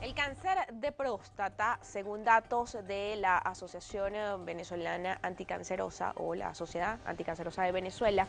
El cáncer de próstata, según datos de la Asociación Venezolana Anticancerosa o la Sociedad Anticancerosa de Venezuela,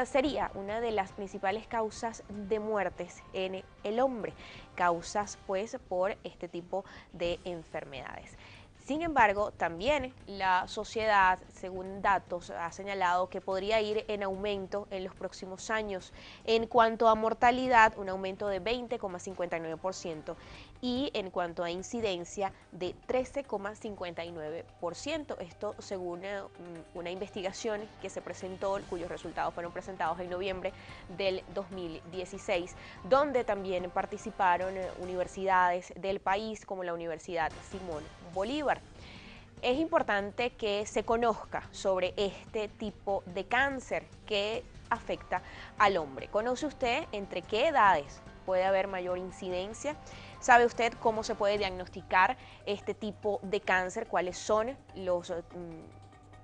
sería una de las principales causas de muertes en el hombre, causas pues por este tipo de enfermedades. Sin embargo, también la sociedad, según datos, ha señalado que podría ir en aumento en los próximos años. En cuanto a mortalidad, un aumento de 20,59% y en cuanto a incidencia de 13,59%. Esto según una investigación que se presentó, cuyos resultados fueron presentados en noviembre del 2016, donde también participaron universidades del país como la Universidad Simón Bolívar. Es importante que se conozca sobre este tipo de cáncer que afecta al hombre. ¿Conoce usted entre qué edades puede haber mayor incidencia? ¿Sabe usted cómo se puede diagnosticar este tipo de cáncer? ¿Cuáles son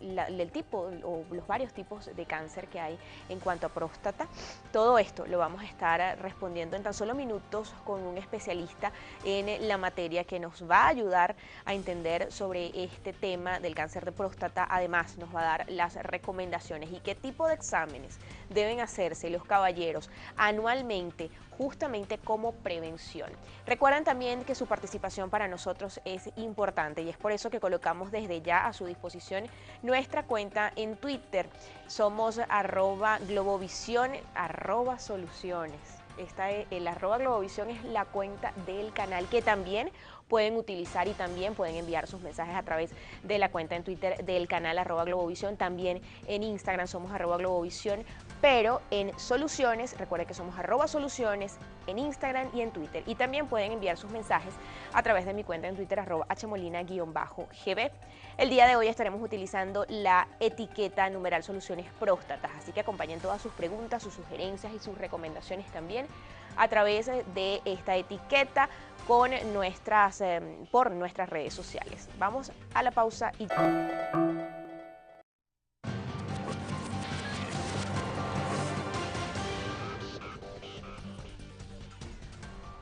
el tipo o los varios tipos de cáncer que hay en cuanto a próstata? Todo esto lo vamos a estar respondiendo en tan solo minutos con un especialista en la materia que nos va a ayudar a entender sobre este tema del cáncer de próstata. Además, nos va a dar las recomendaciones y qué tipo de exámenes deben hacerse los caballeros anualmente, justamente como prevención. Recuerden también que su participación para nosotros es importante y es por eso que colocamos desde ya a su disposición nuestra cuenta en Twitter. Somos @globovisión, @soluciones. El @globovisión es la cuenta del canal que también pueden utilizar y también pueden enviar sus mensajes a través de la cuenta en Twitter del canal @globovisión. También en Instagram somos @globovisión, pero en Soluciones, recuerden que somos @soluciones en Instagram y en Twitter. Y también pueden enviar sus mensajes a través de mi cuenta en Twitter @hmolina_gb. El día de hoy estaremos utilizando la etiqueta numeral Soluciones Próstatas, así que acompañen todas sus preguntas, sus sugerencias y sus recomendaciones también a través de esta etiqueta con por nuestras redes sociales. Vamos a la pausa y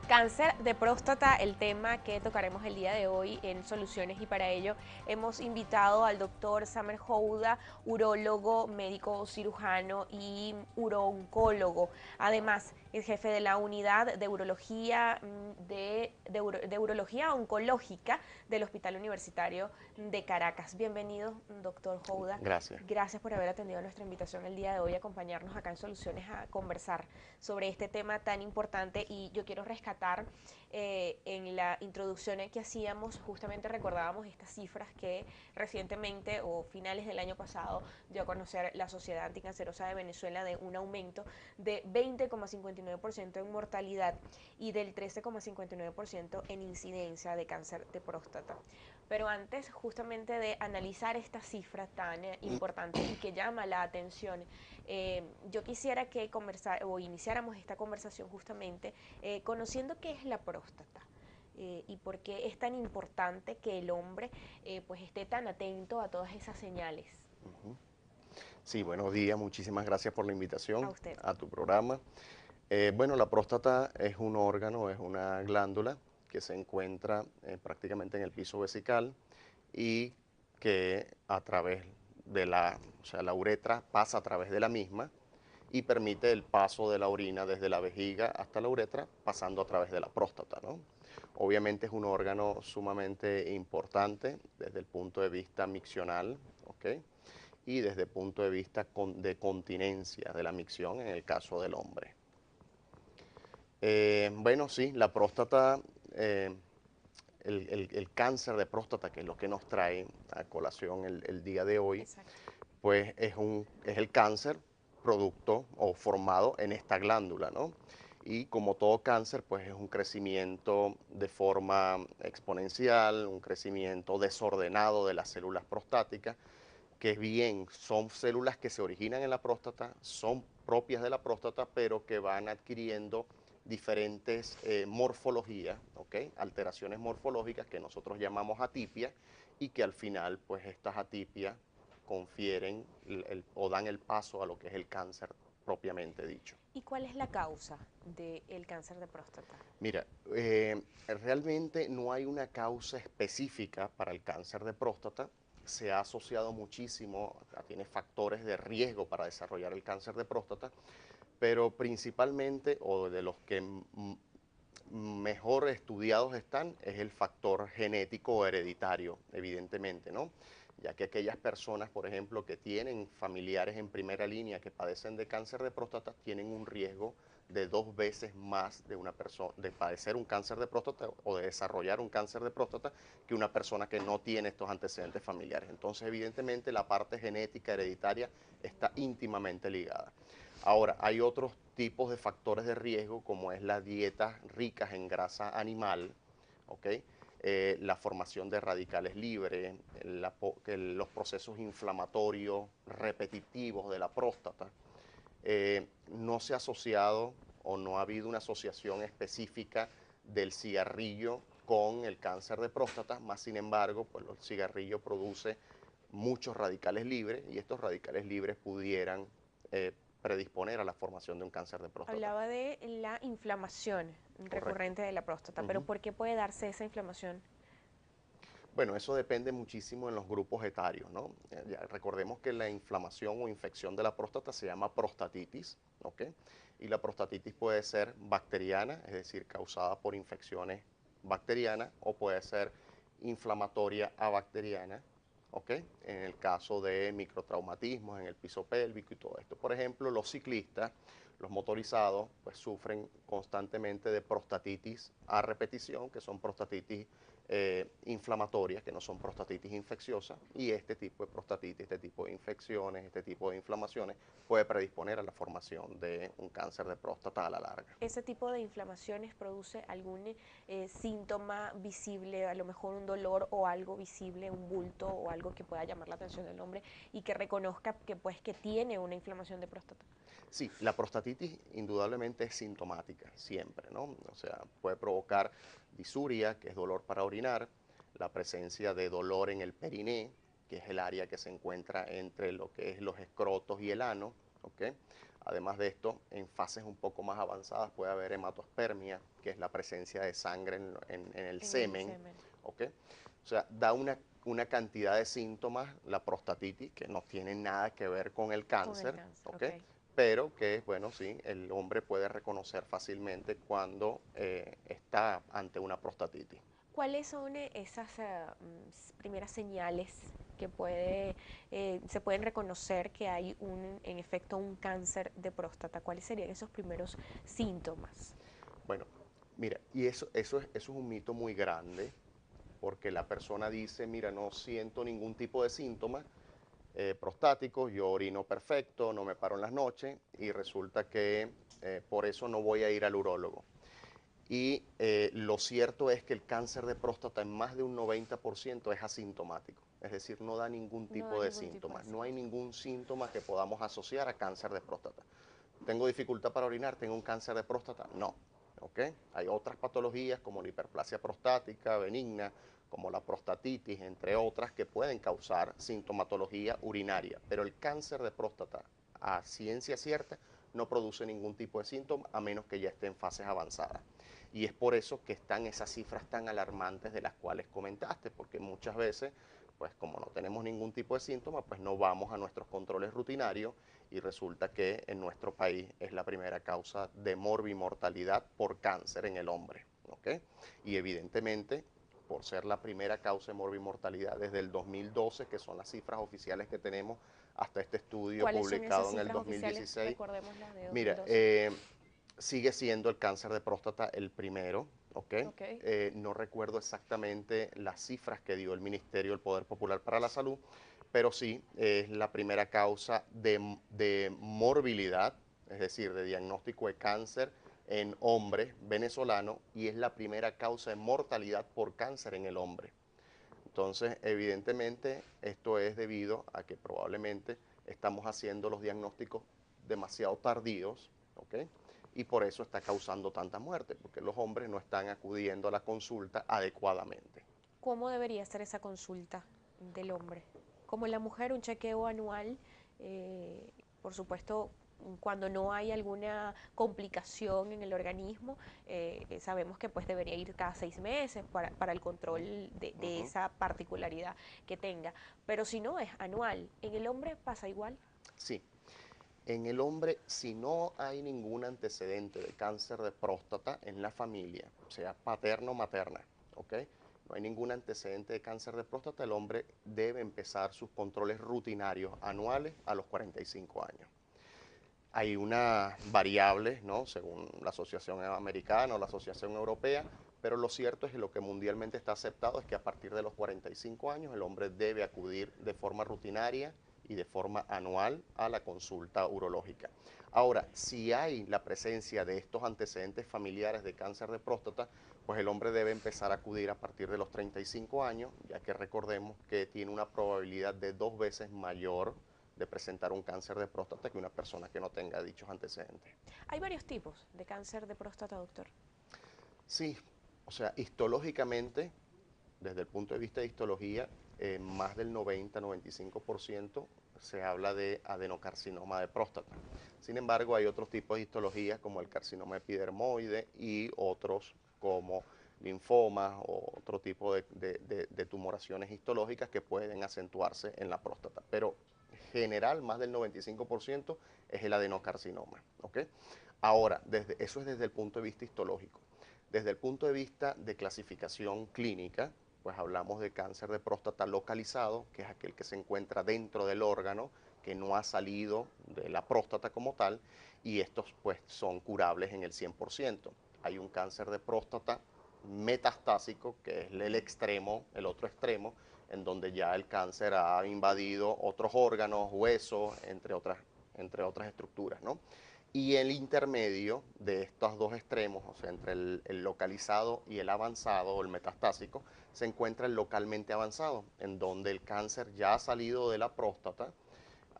cáncer de próstata, el tema que tocaremos el día de hoy en Soluciones, y para ello hemos invitado al doctor Samer Houda, urólogo, médico cirujano y urooncólogo. Además, es jefe de la unidad de urología, de urología oncológica del Hospital Universitario de Caracas. Bienvenido, doctor Houda. Gracias. Gracias por haber atendido nuestra invitación el día de hoy a acompañarnos acá en Soluciones a conversar sobre este tema tan importante. Y yo quiero rescatar en la introducción que hacíamos, justamente recordábamos estas cifras que recientemente o finales del año pasado dio a conocer la Sociedad Anticancerosa de Venezuela, de un aumento de 20,59% en mortalidad y del 13,59% en incidencia de cáncer de próstata. Pero antes justamente de analizar esta cifra tan importante y que llama la atención, yo quisiera que iniciáramos esta conversación justamente conociendo qué es la próstata. Y por qué es tan importante que el hombre pues esté tan atento a todas esas señales. Sí, buenos días, muchísimas gracias por la A invitación usted. a tu programa. Bueno, la próstata es un órgano, es una glándula que se encuentra prácticamente en el piso vesical y que a través de o sea, la uretra pasa a través de la misma y permite el paso de la orina desde la vejiga hasta la uretra, pasando a través de la próstata, ¿no? Obviamente es un órgano sumamente importante desde el punto de vista miccional, ¿ok? Y desde el punto de vista de continencia de la micción en el caso del hombre. Bueno, sí, la próstata, el cáncer de próstata, que es lo que nos trae a colación el día de hoy, Exacto. pues es el cáncer producto o formado en esta glándula, ¿no? Y como todo cáncer, pues es un crecimiento de forma exponencial, un crecimiento desordenado de las células prostáticas, que bien son células que se originan en la próstata, son propias de la próstata, pero que van adquiriendo diferentes morfologías, ¿ok? Alteraciones morfológicas que nosotros llamamos atipias y que al final, pues estas atipias confieren o dan el paso a lo que es el cáncer propiamente dicho. ¿Y cuál es la causa del cáncer de próstata? Mira, realmente no hay una causa específica para el cáncer de próstata. Se ha asociado muchísimo, tiene factores de riesgo para desarrollar el cáncer de próstata, pero principalmente, o de los que mejor estudiados están, es el factor genético o hereditario, evidentemente, ¿no? Ya que aquellas personas, por ejemplo, que tienen familiares en primera línea que padecen de cáncer de próstata, tienen un riesgo de 2 veces más de una persona de padecer un cáncer de próstata o de desarrollar un cáncer de próstata que una persona que no tiene estos antecedentes familiares. Entonces, evidentemente, la parte genética hereditaria está íntimamente ligada. Ahora, hay otros tipos de factores de riesgo, como es las dietas ricas en grasa animal, ¿ok? La formación de radicales libres, los procesos inflamatorios repetitivos de la próstata. No se ha asociado o no ha habido una asociación específica del cigarrillo con el cáncer de próstata, más sin embargo, pues el cigarrillo produce muchos radicales libres y estos radicales libres pudieran predisponer a la formación de un cáncer de próstata. Hablaba de la inflamación Correcto. recurrente de la próstata, pero Ujú. ¿por qué puede darse esa inflamación? Bueno, eso depende muchísimo en los grupos etarios, ¿no? Ya recordemos que la inflamación o infección de la próstata se llama prostatitis, ¿ok? Y la prostatitis puede ser bacteriana, es decir, causada por infecciones bacterianas, o puede ser inflamatoria abacteriana, ¿ok? En el caso de microtraumatismos en el piso pélvico y todo esto. Por ejemplo, los ciclistas, los motorizados, pues sufren constantemente de prostatitis a repetición, que son prostatitis inflamatorias, que no son prostatitis infecciosas, y este tipo de prostatitis, este tipo de infecciones, este tipo de inflamaciones puede predisponer a la formación de un cáncer de próstata a la larga. ¿Ese tipo de inflamaciones produce algún síntoma visible, a lo mejor un dolor o algo visible, un bulto o algo que pueda llamar la atención del hombre y que reconozca que pues que tiene una inflamación de próstata? Sí, la prostatitis indudablemente es sintomática, siempre, ¿no? O sea, puede provocar disuria, que es dolor para orinar, la presencia de dolor en el periné, que es el área que se encuentra entre lo que es los escrotos y el ano, ¿ok? Además de esto, en fases un poco más avanzadas puede haber hematospermia, que es la presencia de sangre en el En el semen, semen. ¿ok? O sea, da una cantidad de síntomas, la prostatitis, que no tiene nada que ver con el Con el cáncer, cáncer, ¿ok? ok. Pero que, bueno, sí, el hombre puede reconocer fácilmente cuando está ante una prostatitis. ¿Cuáles son esas primeras señales que se pueden reconocer que hay en efecto un cáncer de próstata? ¿Cuáles serían esos primeros síntomas? Bueno, mira, y eso es un mito muy grande, porque la persona dice, mira, no siento ningún tipo de síntoma prostático, yo orino perfecto, no me paro en las noches, y resulta que por eso no voy a ir al urólogo. Y lo cierto es que el cáncer de próstata en más de un 90% es asintomático, es decir, no da ningún No da tipo de ningún tipo de síntomas. No hay síntoma. ningún síntoma que podamos asociar a cáncer de próstata. ¿Tengo dificultad para orinar? ¿Tengo un cáncer de próstata? No. ¿Ok? Hay otras patologías como la hiperplasia prostática benigna, como la prostatitis, entre otras, que pueden causar sintomatología urinaria. Pero el cáncer de próstata, a ciencia cierta, no produce ningún tipo de síntoma a menos que ya esté en fases avanzadas. Y es por eso que están esas cifras tan alarmantes de las cuales comentaste, porque muchas veces, pues como no tenemos ningún tipo de síntoma, pues no vamos a nuestros controles rutinarios y resulta que en nuestro país es la primera causa de morbimortalidad por cáncer en el hombre, ¿ok? Y evidentemente, por ser la primera causa de morbimortalidad desde el 2012, que son las cifras oficiales que tenemos hasta este estudio ¿Cuáles son esas publicado en el cifras oficiales? 2016, Recordémoslas de mira, 2012. sigue siendo el cáncer de próstata el primero, ¿ok? Ok. No recuerdo exactamente las cifras que dio el Ministerio del Poder Popular para la Salud, pero sí es la primera causa de morbilidad, es decir, de diagnóstico de cáncer en hombres venezolanos, y es la primera causa de mortalidad por cáncer en el hombre. Entonces, evidentemente, esto es debido a que probablemente estamos haciendo los diagnósticos demasiado tardíos, ¿ok? Y por eso está causando tanta muerte, porque los hombres no están acudiendo a la consulta adecuadamente. ¿Cómo debería ser esa consulta del hombre? Como en la mujer, un chequeo anual, por supuesto, cuando no hay alguna complicación en el organismo, sabemos que pues debería ir cada 6 meses para el control de Ujú. esa particularidad que tenga. Pero si no, es anual. ¿En el hombre pasa igual? Sí, en el hombre, si no hay ningún antecedente de cáncer de próstata en la familia, sea paterno o materna, ¿ok? No hay ningún antecedente de cáncer de próstata, el hombre debe empezar sus controles rutinarios anuales a los 45 años. Hay unas variables, ¿no? Según la Asociación Americana o la Asociación Europea, pero lo cierto es que lo que mundialmente está aceptado es que a partir de los 45 años el hombre debe acudir de forma rutinaria y de forma anual a la consulta urológica. Ahora, si hay la presencia de estos antecedentes familiares de cáncer de próstata, pues el hombre debe empezar a acudir a partir de los 35 años, ya que recordemos que tiene una probabilidad de 2 veces mayor de presentar un cáncer de próstata que una persona que no tenga dichos antecedentes. Hay varios tipos de cáncer de próstata, doctor. Sí, o sea, histológicamente, desde el punto de vista de histología, más del 90-95% se habla de adenocarcinoma de próstata. Sin embargo, hay otros tipos de histologías como el carcinoma epidermoide y otros como linfomas o otro tipo de tumoraciones histológicas que pueden acentuarse en la próstata. Pero general, más del 95% es el adenocarcinoma. ¿Ok? Ahora, eso es desde el punto de vista histológico. Desde el punto de vista de clasificación clínica, pues hablamos de cáncer de próstata localizado, que es aquel que se encuentra dentro del órgano, que no ha salido de la próstata como tal, y estos pues son curables en el 100%. Hay un cáncer de próstata metastásico, que es el extremo, el otro extremo, en donde ya el cáncer ha invadido otros órganos, huesos, entre otras estructuras, ¿no? Y el intermedio de estos dos extremos, o sea, entre el localizado y el avanzado o el metastásico, se encuentra el localmente avanzado, en donde el cáncer ya ha salido de la próstata,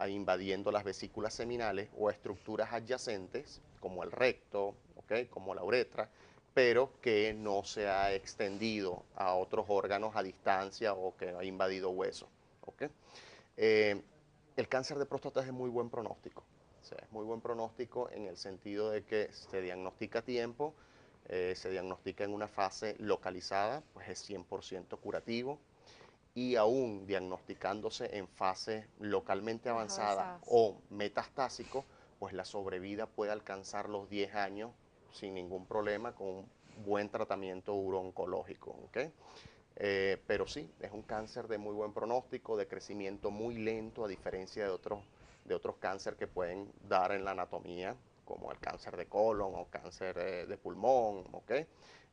invadiendo las vesículas seminales o estructuras adyacentes, como el recto, ¿okay? Como la uretra, pero que no se ha extendido a otros órganos a distancia o que ha invadido huesos. ¿Okay? Eh, el cáncer de próstata es de muy buen pronóstico. O sea, es muy buen pronóstico en el sentido de que se diagnostica a tiempo, se diagnostica en una fase localizada, pues es 100% curativo, y aún diagnosticándose en fase localmente Más avanzada avanzadas. o metastásico, pues la sobrevida puede alcanzar los 10 años sin ningún problema con un buen tratamiento urooncológico. ¿Okay? Pero sí, es un cáncer de muy buen pronóstico, de crecimiento muy lento, a diferencia de otros cánceres que pueden dar en la anatomía, como el cáncer de colon o cáncer de pulmón, ¿ok?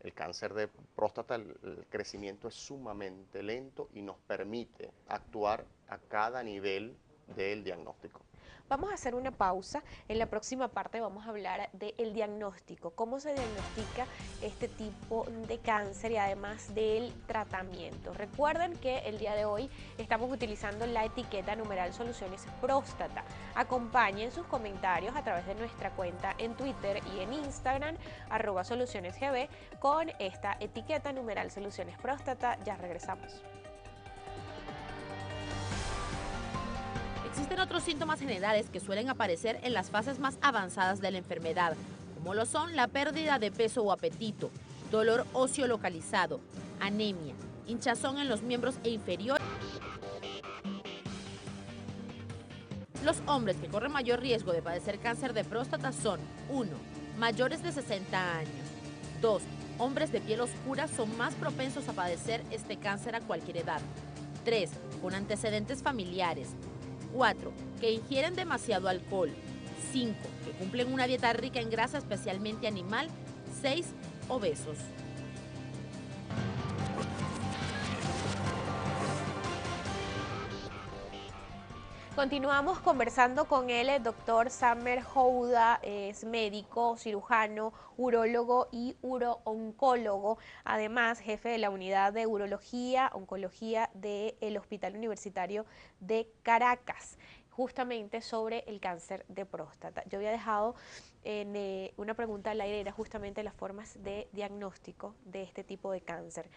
El cáncer de próstata, el crecimiento es sumamente lento y nos permite actuar a cada nivel del diagnóstico. Vamos a hacer una pausa. En la próxima parte vamos a hablar del diagnóstico, cómo se diagnostica este tipo de cáncer y además del tratamiento. Recuerden que el día de hoy estamos utilizando la etiqueta numeral soluciones próstata. Acompañen sus comentarios a través de nuestra cuenta en Twitter y en Instagram, @solucionesgb, con esta etiqueta numeral soluciones próstata. Ya regresamos. Existen otros síntomas generales que suelen aparecer en las fases más avanzadas de la enfermedad, como lo son la pérdida de peso o apetito, dolor óseo localizado, anemia, hinchazón en los miembros inferiores. Los hombres que corren mayor riesgo de padecer cáncer de próstata son 1. Mayores de 60 años. 2. Hombres de piel oscura son más propensos a padecer este cáncer a cualquier edad. 3. Con antecedentes familiares. 4. Que ingieren demasiado alcohol. 5. Que cumplen una dieta rica en grasa, especialmente animal. 6. Obesos. Continuamos conversando con el doctor Samer Houda, es médico, cirujano, urólogo y urooncólogo, además jefe de la unidad de urología, oncología del Hospital Universitario de Caracas, justamente sobre el cáncer de próstata. Yo había dejado en una pregunta al aire, era justamente las formas de diagnóstico de este tipo de cáncer.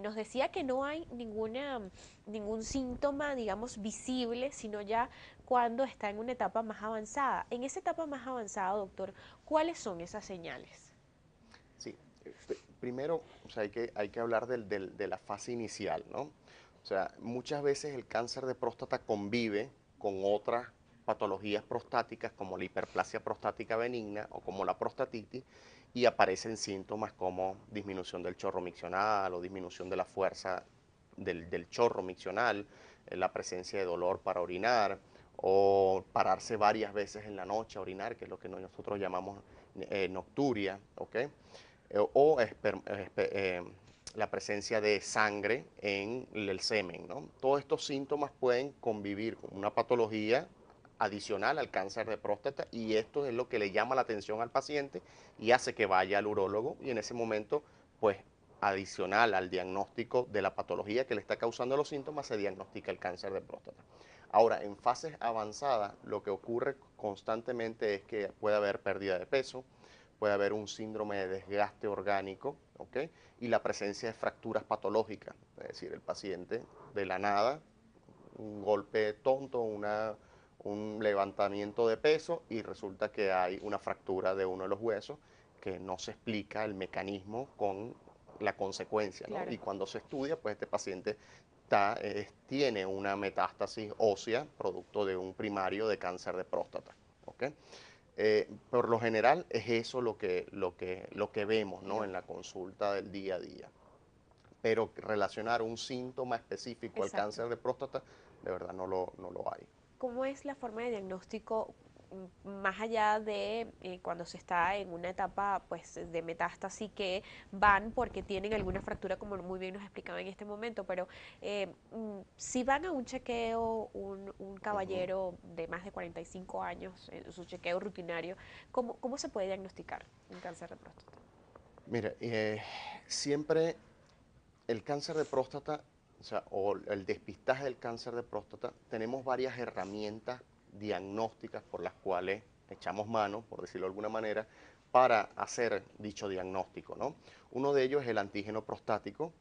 Nos decía que no hay ningún síntoma, digamos, visible, sino ya cuando está en una etapa más avanzada. En esa etapa más avanzada, doctor, ¿cuáles son esas señales? Sí, primero, o sea, hay que hablar de la fase inicial, ¿no? O sea, muchas veces el cáncer de próstata convive con otras patologías prostáticas como la hiperplasia prostática benigna o como la prostatitis y aparecen síntomas como disminución del chorro miccional o disminución de la fuerza del chorro miccional, la presencia de dolor para orinar o pararse varias veces en la noche a orinar, que es lo que nosotros llamamos nocturia, ¿ok? O la presencia de sangre en el semen, ¿no? Todos estos síntomas pueden convivir con una patología adicional al cáncer de próstata y esto es lo que le llama la atención al paciente y hace que vaya al urólogo y en ese momento, pues, adicional al diagnóstico de la patología que le está causando los síntomas, se diagnostica el cáncer de próstata. Ahora, en fases avanzadas, lo que ocurre constantemente es que puede haber pérdida de peso, puede haber un síndrome de desgaste orgánico, ¿ok? Y la presencia de fracturas patológicas, es decir, el paciente de la nada, un golpe tonto, un levantamiento de peso y resulta que hay una fractura de uno de los huesos que no se explica el mecanismo con la consecuencia, ¿no? Claro. Y cuando se estudia, pues este paciente tiene una metástasis ósea producto de un primario de cáncer de próstata, ¿ok? Por lo general es eso lo que vemos, ¿no? Lo- En la consulta del día a día. Pero relacionar un síntoma específico al exacto. cáncer de próstata, de verdad no lo hay. ¿Cómo es la forma de diagnóstico más allá de cuando se está en una etapa pues de metástasis que van porque tienen alguna fractura como muy bien nos explicaba en este momento, pero si van a un chequeo, un Ujú. caballero de más de 45 años, su chequeo rutinario, ¿cómo se puede diagnosticar un cáncer de próstata? Mira, siempre el cáncer de próstata, o sea, o el despistaje del cáncer de próstata, tenemos varias herramientas diagnósticas por las cuales echamos mano, por decirlo de alguna manera, para hacer dicho diagnóstico, ¿no? Uno de ellos es el antígeno prostático,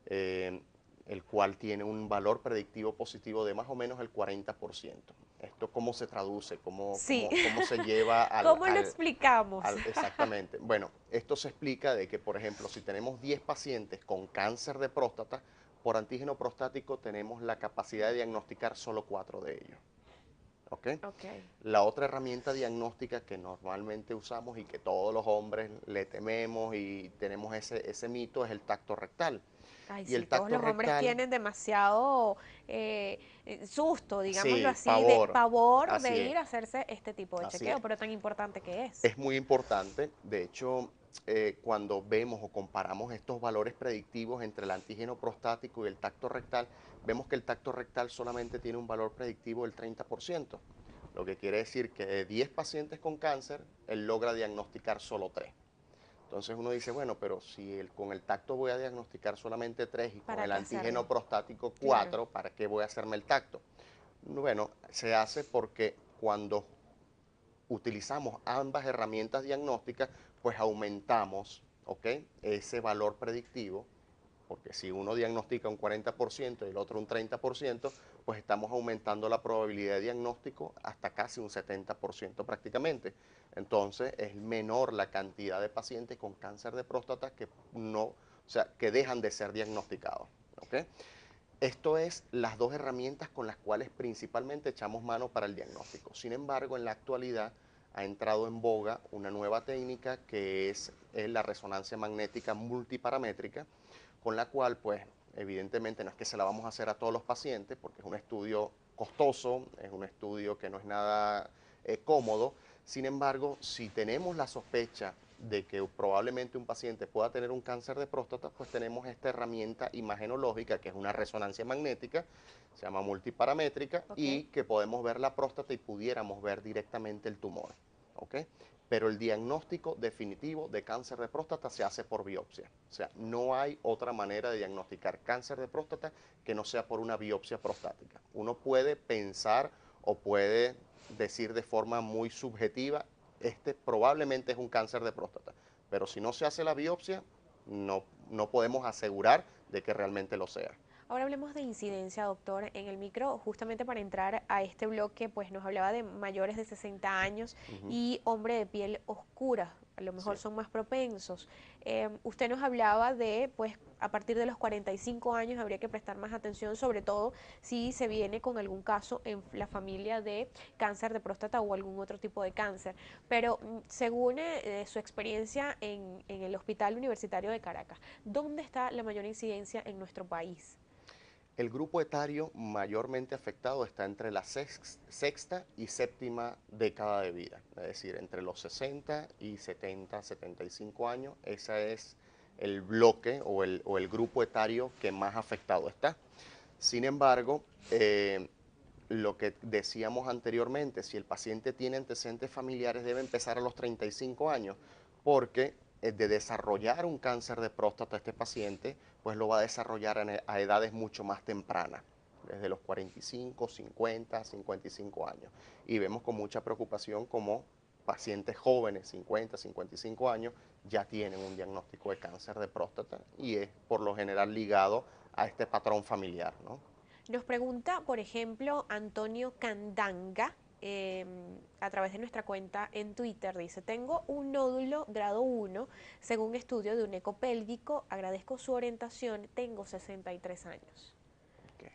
eh, el cual tiene un valor predictivo positivo de más o menos el 40%. ¿Esto cómo se traduce? Sí, Cómo se lleva ¿cómo lo explicamos? exactamente? Bueno, esto se explica de que, por ejemplo, si tenemos 10 pacientes con cáncer de próstata, por antígeno prostático tenemos la capacidad de diagnosticar solo 4 de ellos. ¿Ok? Ok. La otra herramienta diagnóstica que normalmente usamos y que todos los hombres le tememos y tenemos ese mito es el tacto rectal. Ay, Y sí, el todos tacto los hombres rectal, tienen demasiado susto, digámoslo sí, así, de pavor, pavor de así es, ir a hacerse este tipo de así chequeo, es. pero tan importante que es. Es muy importante, de hecho, cuando vemos o comparamos estos valores predictivos entre el antígeno prostático y el tacto rectal, vemos que el tacto rectal solamente tiene un valor predictivo del 30%, lo que quiere decir que de 10 pacientes con cáncer, él logra diagnosticar solo 3. Entonces uno dice, bueno, pero si con el tacto voy a diagnosticar solamente 3 y con ¿Para el qué hacerlo? antígeno prostático Claro, 4, ¿para qué voy a hacerme el tacto? Bueno, se hace porque cuando utilizamos ambas herramientas diagnósticas, pues aumentamos, ¿ok? Ese valor predictivo, porque si uno diagnostica un 40% y el otro un 30%, pues estamos aumentando la probabilidad de diagnóstico hasta casi un 70% prácticamente. Entonces es menor la cantidad de pacientes con cáncer de próstata que no, o sea, que dejan de ser diagnosticados, ¿ok? Esto es las dos herramientas con las cuales principalmente echamos mano para el diagnóstico. Sin embargo, en la actualidad ha entrado en boga una nueva técnica que es la resonancia magnética multiparamétrica, con la cual, pues, evidentemente no es que se la vamos a hacer a todos los pacientes, porque es un estudio costoso, es un estudio que no es nada cómodo. Sin embargo, si tenemos la sospecha de que probablemente un paciente pueda tener un cáncer de próstata, pues tenemos esta herramienta imagenológica, que es una resonancia magnética, se llama multiparamétrica, ok. y que podemos ver la próstata y pudiéramos ver directamente el tumor. ¿Ok? Pero el diagnóstico definitivo de cáncer de próstata se hace por biopsia. O sea, no hay otra manera de diagnosticar cáncer de próstata que no sea por una biopsia prostática. Uno puede pensar o puede decir de forma muy subjetiva, este probablemente es un cáncer de próstata, pero si no se hace la biopsia, no podemos asegurar de que realmente lo sea. Ahora hablemos de incidencia, doctor. En el micro, justamente para entrar a este bloque, pues nos hablaba de mayores de 60 años Ujú. y hombre de piel oscura, a lo Sí. mejor son más propensos. Usted nos hablaba de, pues, a partir de los 45 años habría que prestar más atención, sobre todo si se viene con algún caso en la familia de cáncer de próstata o algún otro tipo de cáncer. Pero según su experiencia en el Hospital Universitario de Caracas, ¿dónde está la mayor incidencia en nuestro país? El grupo etario mayormente afectado está entre la sexta y séptima década de vida, es decir, entre los 60 y 70, 75 años. Ese es el bloque o el grupo etario que más afectado está. Sin embargo, lo que decíamos anteriormente, si el paciente tiene antecedentes familiares, debe empezar a los 35 años, porque de desarrollar un cáncer de próstata este paciente, pues lo va a desarrollar a edades mucho más tempranas, desde los 45, 50, 55 años. Y vemos con mucha preocupación como pacientes jóvenes, 50, 55 años, ya tienen un diagnóstico de cáncer de próstata y es por lo general ligado a este patrón familiar, ¿no? Nos pregunta, por ejemplo, Antonio Candanga, a través de nuestra cuenta en Twitter, dice, tengo un nódulo grado 1, según estudio de un eco pélvico, agradezco su orientación, tengo 63 años. Okay.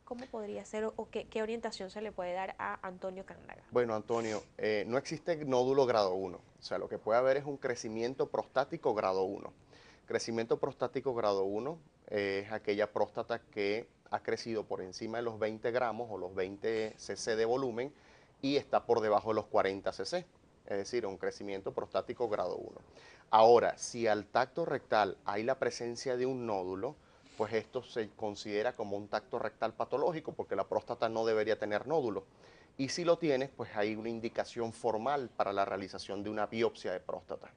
¿Cómo podría ser o qué orientación se le puede dar a Antonio Cándaga? Bueno, Antonio, no existe nódulo grado 1. O sea, lo que puede haber es un crecimiento prostático grado 1. Crecimiento prostático grado 1 es aquella próstata que ha crecido por encima de los 20 gramos o los 20 cc de volumen y está por debajo de los 40 cc. Es decir, un crecimiento prostático grado 1. Ahora, si al tacto rectal hay la presencia de un nódulo, pues esto se considera como un tacto rectal patológico porque la próstata no debería tener nódulo. Y si lo tienes, pues hay una indicación formal para la realización de una biopsia de próstata.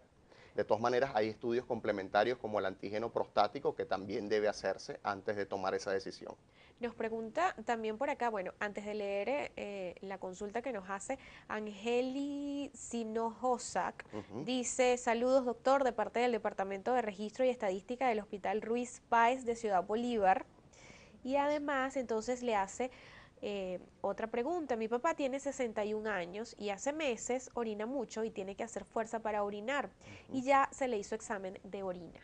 De todas maneras, hay estudios complementarios como el antígeno prostático que también debe hacerse antes de tomar esa decisión. Nos pregunta también por acá, bueno, antes de leer la consulta que nos hace Angeli Sinojosac, Ujú. dice, saludos doctor, de parte del Departamento de Registro y Estadística del Hospital Ruiz Páez de Ciudad Bolívar. Y además, entonces le hace otra pregunta. Mi papá tiene 61 años y hace meses orina mucho y tiene que hacer fuerza para orinar. Y Ujú. ya se le hizo examen de orina.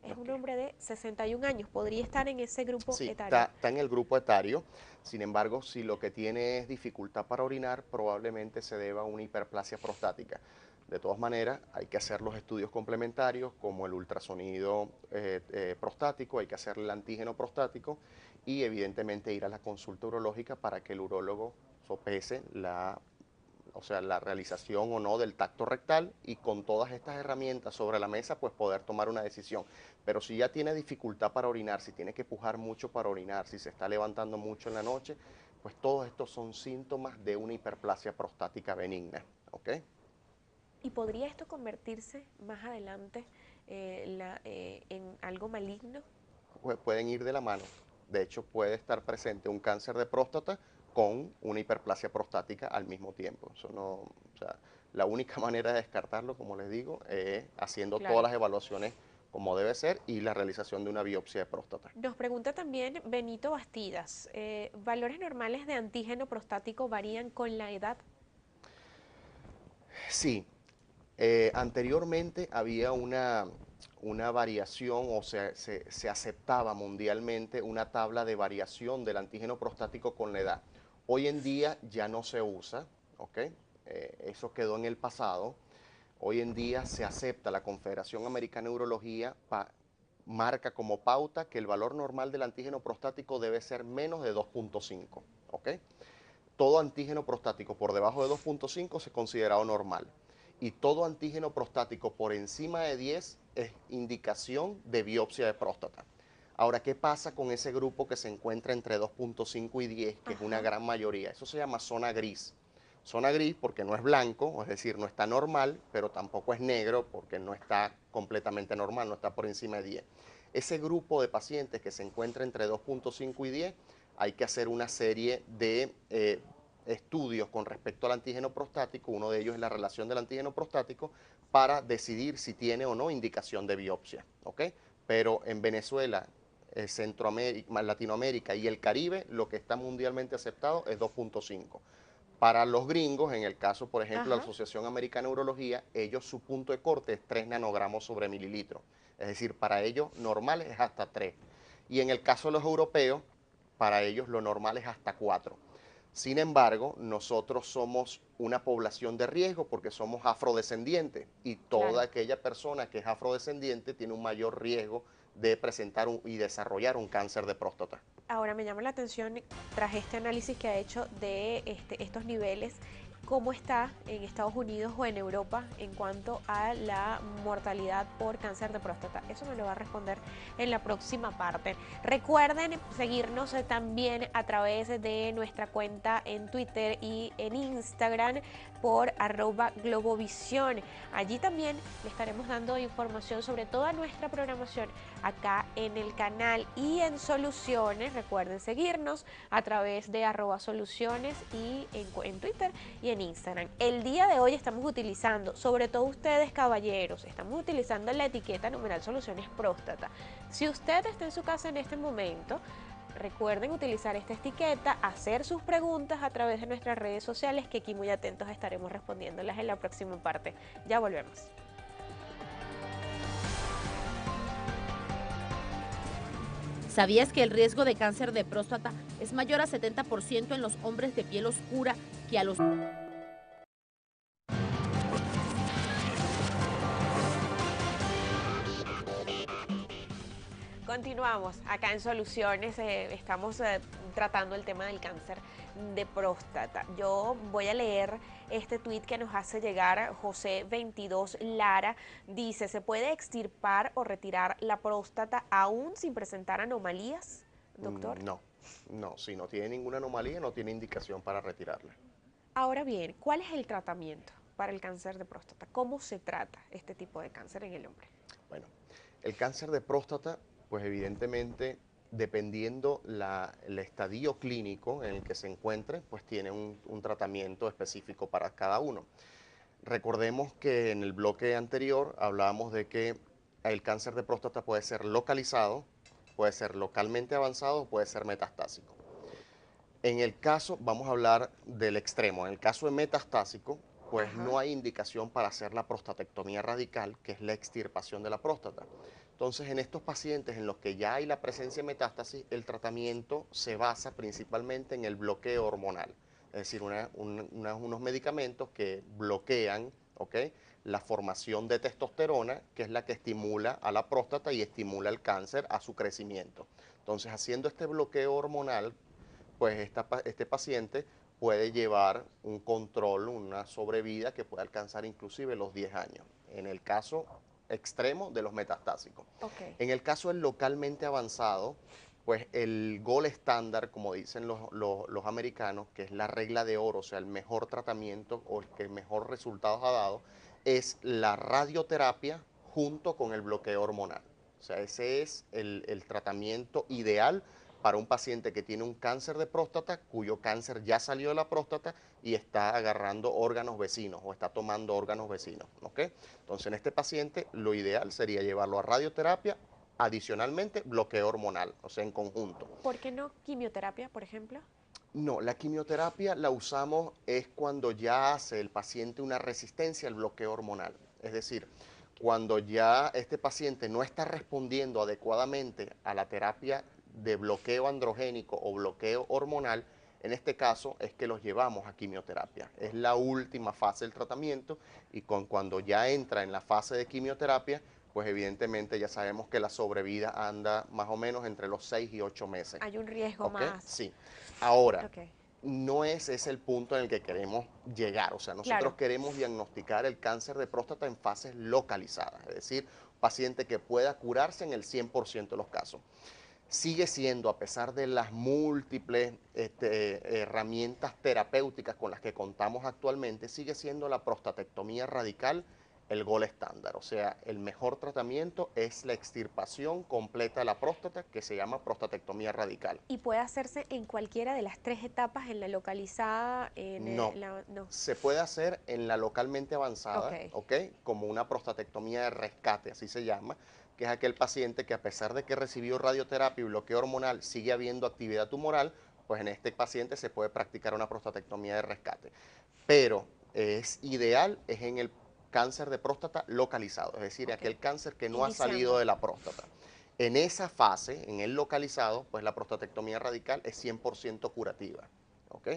Es un Ok. hombre de 61 años. ¿Podría estar en ese grupo Sí, etario? está en el grupo etario. Sin embargo, si lo que tiene es dificultad para orinar, probablemente se deba a una hiperplasia prostática. De todas maneras, hay que hacer los estudios complementarios como el ultrasonido prostático, hay que hacer el antígeno prostático y evidentemente ir a la consulta urológica para que el urólogo sopese o sea, la realización o no del tacto rectal y con todas estas herramientas sobre la mesa, pues poder tomar una decisión. Pero si ya tiene dificultad para orinar, si tiene que pujar mucho para orinar, si se está levantando mucho en la noche, pues todos estos son síntomas de una hiperplasia prostática benigna, ¿ok? ¿Y podría esto convertirse más adelante en algo maligno? Pueden ir de la mano. De hecho, puede estar presente un cáncer de próstata con una hiperplasia prostática al mismo tiempo. Eso no, o sea, la única manera de descartarlo, como les digo, es haciendo todas Claro. las evaluaciones como debe ser y la realización de una biopsia de próstata. Nos pregunta también Benito Bastidas, ¿valores normales de antígeno prostático varían con la edad? Sí, anteriormente había una variación o se aceptaba mundialmente una tabla de variación del antígeno prostático con la edad. Hoy en día ya no se usa, ¿ok? Eso quedó en el pasado. Hoy en día se acepta, la Confederación Americana de Urología marca como pauta que el valor normal del antígeno prostático debe ser menos de 2.5, ¿ok? Todo antígeno prostático por debajo de 2.5 se considera normal y todo antígeno prostático por encima de 10 es indicación de biopsia de próstata. Ahora, ¿qué pasa con ese grupo que se encuentra entre 2.5 y 10, que es una Ajá. gran mayoría? Eso se llama zona gris. Zona gris porque no es blanco, es decir, no está normal, pero tampoco es negro porque no está completamente normal, no está por encima de 10. Ese grupo de pacientes que se encuentra entre 2.5 y 10, hay que hacer una serie de estudios con respecto al antígeno prostático, uno de ellos es la relación del antígeno prostático, para decidir si tiene o no indicación de biopsia, ¿ok? Pero en Venezuela, Centroamérica, Latinoamérica y el Caribe, lo que está mundialmente aceptado es 2.5. Para los gringos, en el caso, por ejemplo, de la Ajá. Asociación Americana de Urología, ellos su punto de corte es 3 nanogramos sobre mililitro. Es decir, para ellos normal es hasta 3. Y en el caso de los europeos, para ellos lo normal es hasta 4. Sin embargo, nosotros somos una población de riesgo porque somos afrodescendientes y toda Claro. aquella persona que es afrodescendiente tiene un mayor riesgo de presentar y desarrollar un cáncer de próstata. Ahora me llama la atención, tras este análisis que ha hecho de estos niveles, cómo está en Estados Unidos o en Europa en cuanto a la mortalidad por cáncer de próstata. Eso me lo va a responder en la próxima parte. Recuerden seguirnos también a través de nuestra cuenta en Twitter y en Instagram por @globovisión. Allí también le estaremos dando información sobre toda nuestra programación acá en el canal y en Soluciones. Recuerden seguirnos a través de @soluciones y en Twitter y en Instagram. El día de hoy estamos utilizando, sobre todo ustedes caballeros, estamos utilizando la etiqueta numeral Soluciones Próstata. Si usted está en su casa en este momento, recuerden utilizar esta etiqueta, hacer sus preguntas a través de nuestras redes sociales, que aquí muy atentos estaremos respondiéndolas en la próxima parte. Ya volvemos. ¿Sabías que el riesgo de cáncer de próstata es mayor a 70% en los hombres de piel oscura que a los... Continuamos acá en Soluciones, estamos tratando el tema del cáncer de próstata. Yo voy a leer este tuit que nos hace llegar José 22 Lara. Dice, ¿se puede extirpar o retirar la próstata aún sin presentar anomalías, doctor? No, no, si no tiene ninguna anomalía, no tiene indicación para retirarla. Ahora bien, ¿cuál es el tratamiento para el cáncer de próstata? ¿Cómo se trata este tipo de cáncer en el hombre? Bueno, el cáncer de próstata, pues evidentemente, dependiendo el estadio clínico en el que se encuentre, pues tiene un tratamiento específico para cada uno. Recordemos que en el bloque anterior hablábamos de que el cáncer de próstata puede ser localizado, puede ser localmente avanzado, puede ser metastásico. En el caso, vamos a hablar del extremo, en el caso de metastásico, pues Ajá. no hay indicación para hacer la prostatectomía radical, que es la extirpación de la próstata. Entonces, en estos pacientes en los que ya hay la presencia de metástasis, el tratamiento se basa principalmente en el bloqueo hormonal, es decir, unos medicamentos que bloquean, ¿ok?, la formación de testosterona, que es la que estimula a la próstata y estimula el cáncer a su crecimiento. Entonces, haciendo este bloqueo hormonal, pues este paciente puede llevar un control, una sobrevida que puede alcanzar inclusive los 10 años, en el caso extremo de los metastásicos. Ok. En el caso del localmente avanzado, pues el gold estándar, como dicen los americanos, que es la regla de oro, o sea, el mejor tratamiento o el que mejor resultados ha dado, es la radioterapia junto con el bloqueo hormonal. O sea, ese es el tratamiento ideal para un paciente que tiene un cáncer de próstata, cuyo cáncer ya salió de la próstata y está agarrando órganos vecinos o está tomando órganos vecinos, ¿ok? Entonces, en este paciente, lo ideal sería llevarlo a radioterapia, adicionalmente bloqueo hormonal, o sea, en conjunto. ¿Por qué no quimioterapia, por ejemplo? No, la quimioterapia la usamos es cuando ya hace el paciente una resistencia al bloqueo hormonal. Es decir, cuando ya este paciente no está respondiendo adecuadamente a la terapia de bloqueo androgénico o bloqueo hormonal, en este caso es que los llevamos a quimioterapia. Es la última fase del tratamiento y cuando ya entra en la fase de quimioterapia, pues evidentemente ya sabemos que la sobrevida anda más o menos entre los 6 y 8 meses. Hay un riesgo ¿Ok? más. Sí. Ahora, Ok. no es ese el punto en el que queremos llegar. O sea, nosotros Claro. queremos diagnosticar el cáncer de próstata en fases localizadas, es decir, paciente que pueda curarse en el 100% de los casos. Sigue siendo, a pesar de las múltiples herramientas terapéuticas con las que contamos actualmente, sigue siendo la prostatectomía radical el gol estándar. O sea, el mejor tratamiento es la extirpación completa de la próstata, que se llama prostatectomía radical. ¿Y puede hacerse en cualquiera de las 3 etapas, en la localizada, No, no? se puede hacer en la localmente Ok, avanzada, ¿ok? Como una prostatectomía de rescate, así se llama, que es aquel paciente que a pesar de que recibió radioterapia y bloqueo hormonal, sigue habiendo actividad tumoral, pues en este paciente se puede practicar una prostatectomía de rescate. Pero es ideal, es en el cáncer de próstata localizado, es decir, ok. aquel cáncer que no ha salido Iniciando. de la próstata. En esa fase, en el localizado, pues la prostatectomía radical es 100% curativa, ¿ok?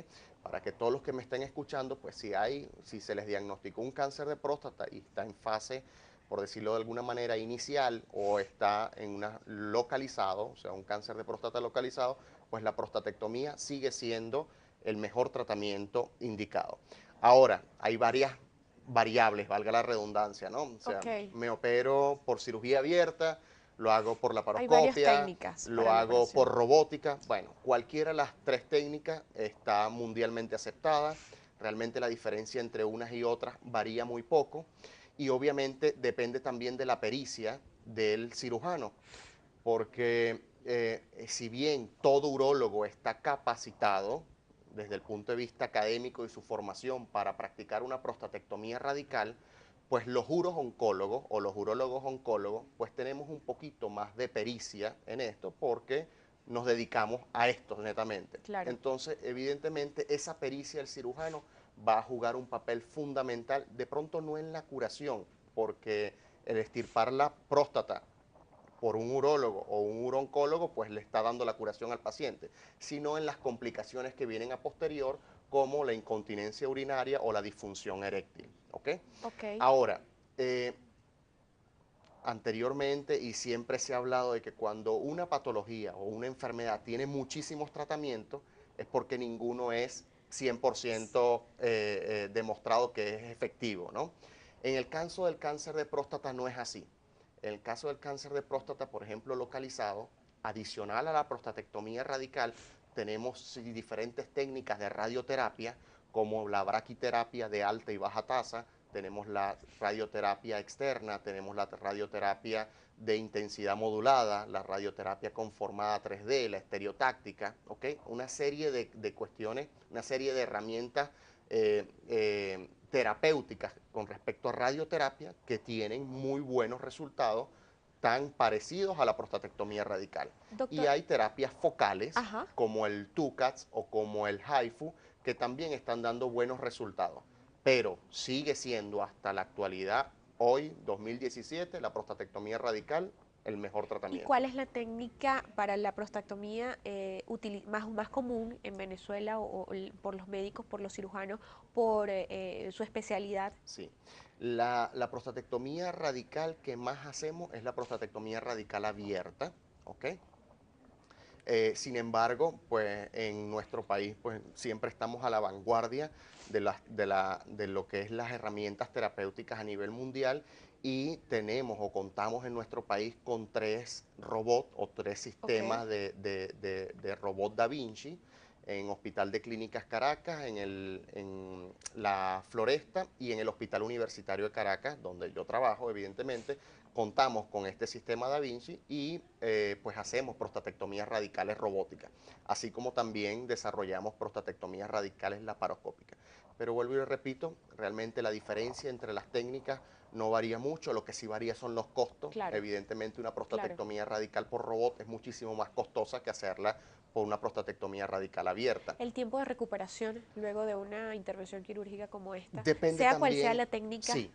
Para que todos los que me estén escuchando, pues si se les diagnosticó un cáncer de próstata y está en fase, por decirlo de alguna manera, inicial o está en una localizado, o sea, un cáncer de próstata localizado, pues la prostatectomía sigue siendo el mejor tratamiento indicado. Ahora, hay varias variables, valga la redundancia, ¿no? O sea, Ok. me opero por cirugía abierta, lo hago por Hay varias laparoscopia, técnicas lo para la hago por operación. robótica. Bueno, cualquiera de las 3 técnicas está mundialmente aceptada. Realmente la diferencia entre unas y otras varía muy poco y obviamente depende también de la pericia del cirujano, porque si bien todo urólogo está capacitado desde el punto de vista académico y su formación para practicar una prostatectomía radical, pues los uroncólogos o los urólogos oncólogos, pues tenemos un poquito más de pericia en esto porque nos dedicamos a esto netamente. Claro. Entonces, evidentemente, esa pericia del cirujano va a jugar un papel fundamental, de pronto no en la curación, porque el extirpar la próstata por un urólogo o un uroncólogo, pues le está dando la curación al paciente, sino en las complicaciones que vienen a posterior, como la incontinencia urinaria o la disfunción eréctil. ¿Ok? Ok. Ahora, anteriormente y siempre se ha hablado de que cuando una patología o una enfermedad tiene muchísimos tratamientos, es porque ninguno es 100% demostrado que es efectivo, ¿no? En el caso del cáncer de próstata no es así. En el caso del cáncer de próstata, por ejemplo, localizado, adicional a la prostatectomía radical, tenemos diferentes técnicas de radioterapia, como la braquiterapia de alta y baja tasa, tenemos la radioterapia externa, tenemos la radioterapia de intensidad modulada, la radioterapia conformada 3D, la estereotáctica, ¿ok? Una serie de cuestiones, una serie de herramientas terapéuticas con respecto a radioterapia que tienen muy buenos resultados tan parecidos a la prostatectomía radical. Y Doctor, hay terapias focales ajá. como el TUCATS o como el HIFU que también están dando buenos resultados, pero sigue siendo hasta la actualidad, hoy 2017, la prostatectomía radical el mejor ¿Y tratamiento. cuál es la técnica para la prostatectomía más común en Venezuela por los médicos, por los cirujanos, por su especialidad? Sí. La prostatectomía radical que más hacemos es la prostatectomía radical abierta, ¿ok? Sin embargo, pues en nuestro país pues siempre estamos a la vanguardia de lo que es las herramientas terapéuticas a nivel mundial y tenemos o contamos en nuestro país con 3 robots o 3 sistemas Ok. de robot Da Vinci en Hospital de Clínicas Caracas, en la Floresta y en el Hospital Universitario de Caracas, donde yo trabajo, evidentemente, contamos con este sistema Da Vinci y pues hacemos prostatectomías radicales robóticas, así como también desarrollamos prostatectomías radicales laparoscópicas. Pero vuelvo y repito, realmente la diferencia entre las técnicas no varía mucho, lo que sí varía son los costos. Claro, Evidentemente una claro. prostatectomía radical por robot es muchísimo más costosa que hacerla por una prostatectomía radical abierta. El tiempo de recuperación luego de una intervención quirúrgica como esta, Depende sea cual sea también, la técnica. sí,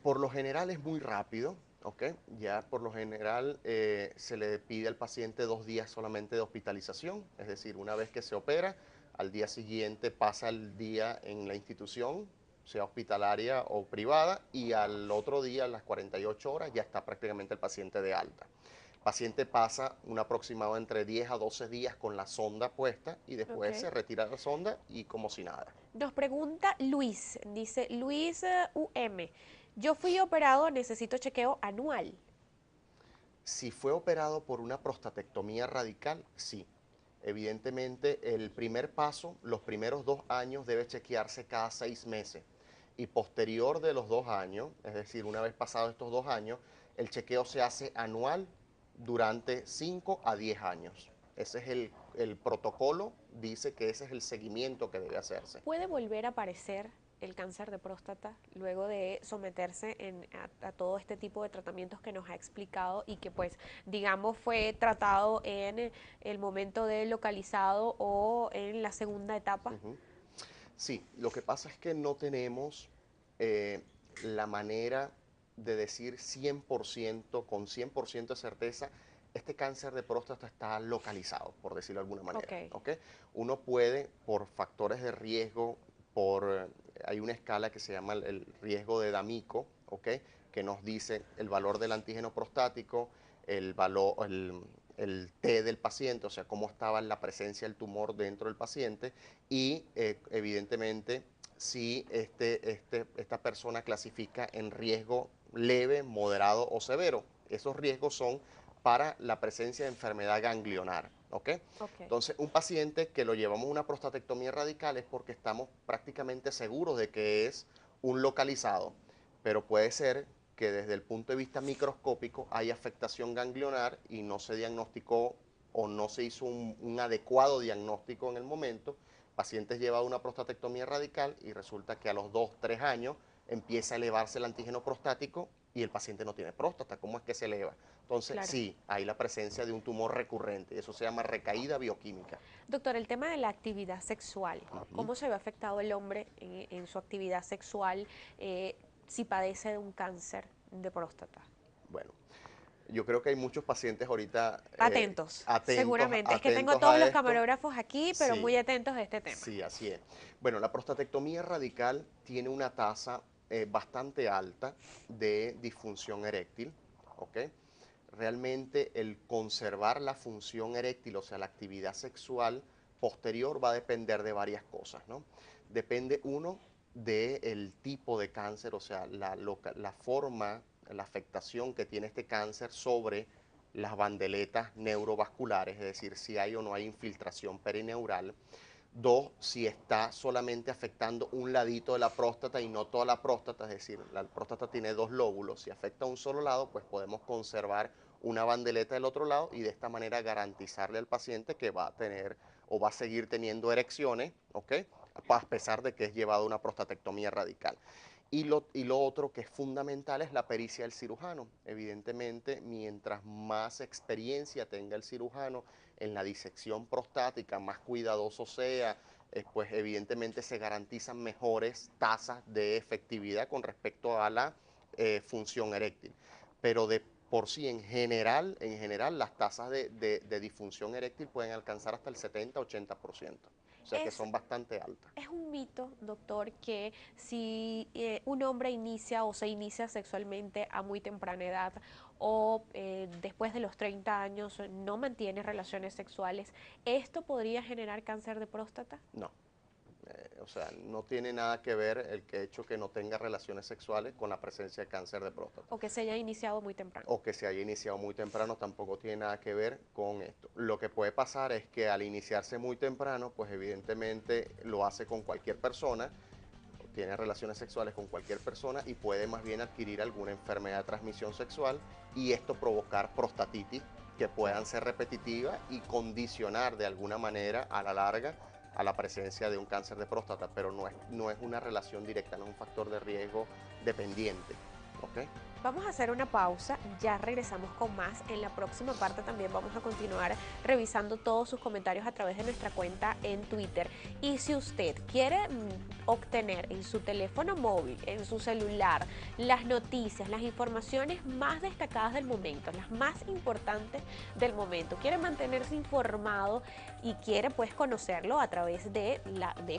por lo general es muy rápido, ¿ok? Ya por lo general se le pide al paciente 2 días solamente de hospitalización, es decir, una vez que se opera, al día siguiente pasa el día en la institución, sea hospitalaria o privada, y al otro día, a las 48 horas, ya está prácticamente el paciente de alta. El paciente pasa un aproximado entre 10 a 12 días con la sonda puesta y después Ok. se retira la sonda y como si nada. Nos pregunta Luis, dice Luis UM, yo fui operado, necesito chequeo anual. Si fue operado por una prostatectomía radical, sí. Evidentemente, el primer paso, los primeros 2 años, debe chequearse cada 6 meses. y posterior de los 2 años, es decir, una vez pasados estos 2 años, el chequeo se hace anual durante 5 a 10 años. Ese es el protocolo, dice que ese es el seguimiento que debe hacerse. ¿Puede volver a aparecer el cáncer de próstata luego de someterse a todo este tipo de tratamientos que nos ha explicado y que pues digamos fue tratado en el momento de localizado o en la segunda etapa? Ujú. Sí, lo que pasa es que no tenemos la manera de decir 100%, con 100% de certeza, este cáncer de próstata está localizado, por decirlo de alguna manera. Ok. ¿Ok? Uno puede, por factores de riesgo, hay una escala que se llama el riesgo de D'Amico, ¿ok? Que nos dice el valor del antígeno prostático, el T del paciente, o sea, cómo estaba la presencia del tumor dentro del paciente y evidentemente si esta persona clasifica en riesgo leve, moderado o severo. Esos riesgos son para la presencia de enfermedad ganglionar. ¿Ok? Ok. Entonces, un paciente que lo llevamos a una prostatectomía radical es porque estamos prácticamente seguros de que es un localizado, pero puede ser que desde el punto de vista microscópico hay afectación ganglionar y no se diagnosticó o no se hizo un adecuado diagnóstico en el momento. Pacientes llevan una prostatectomía radical y resulta que a los 2, 3 años empieza a elevarse el antígeno prostático y el paciente no tiene próstata. ¿Cómo es que se eleva? Entonces, Claro. sí, hay la presencia de un tumor recurrente. Eso se llama recaída bioquímica. Doctor, el tema de la actividad sexual, Ujú. ¿cómo se ve afectado el hombre en su actividad sexual si padece de un cáncer de próstata? Bueno, yo creo que hay muchos pacientes ahorita Atentos, seguramente. Es que tengo atentos todos a los esto. camarógrafos aquí, pero Sí, muy atentos a este tema. sí, así es. Bueno, la prostatectomía radical tiene una tasa bastante alta de disfunción eréctil, ¿ok? Realmente el conservar la función eréctil, o sea, la actividad sexual posterior va a depender de varias cosas, ¿no? Depende uno del tipo de cáncer, o sea, la forma, la afectación que tiene este cáncer sobre las bandeletas neurovasculares, es decir, si hay o no hay infiltración perineural. Dos, si está solamente afectando un ladito de la próstata y no toda la próstata, es decir, la próstata tiene 2 lóbulos. Si afecta un solo lado, pues podemos conservar una bandeleta del otro lado y de esta manera garantizarle al paciente que va a tener o va a seguir teniendo erecciones, ¿ok? A pesar de que es llevado a una prostatectomía radical. Y lo otro que es fundamental es la pericia del cirujano. Evidentemente, mientras más experiencia tenga el cirujano en la disección prostática, más cuidadoso sea, pues evidentemente se garantizan mejores tasas de efectividad con respecto a la función eréctil. Pero de por sí, en general las tasas de disfunción eréctil pueden alcanzar hasta el 70-80%. O sea que Es son bastante altas. Es un mito, doctor, que si un hombre inicia o se inicia sexualmente a muy temprana edad o después de los 30 años no mantiene relaciones sexuales, ¿esto podría generar cáncer de próstata? No. O sea, no tiene nada que ver el hecho que no tenga relaciones sexuales con la presencia de cáncer de próstata. ¿O que se haya iniciado muy temprano? O que se haya iniciado muy temprano tampoco tiene nada que ver con esto. Lo que puede pasar es que al iniciarse muy temprano, pues evidentemente lo hace con cualquier persona, tiene relaciones sexuales con cualquier persona y puede más bien adquirir alguna enfermedad de transmisión sexual y esto provocar prostatitis que puedan Claro. ser repetitivas y condicionar de alguna manera a la larga a la presencia de un cáncer de próstata, pero no es una relación directa, no es un factor de riesgo dependiente. ¿Ok? Vamos a hacer una pausa, ya regresamos con más. En la próxima parte también vamos a continuar revisando todos sus comentarios a través de nuestra cuenta en Twitter. Y si usted quiere obtener en su teléfono móvil, en su celular, las noticias, las informaciones más destacadas del momento, las más importantes del momento, quiere mantenerse informado y quiere pues conocerlo a través de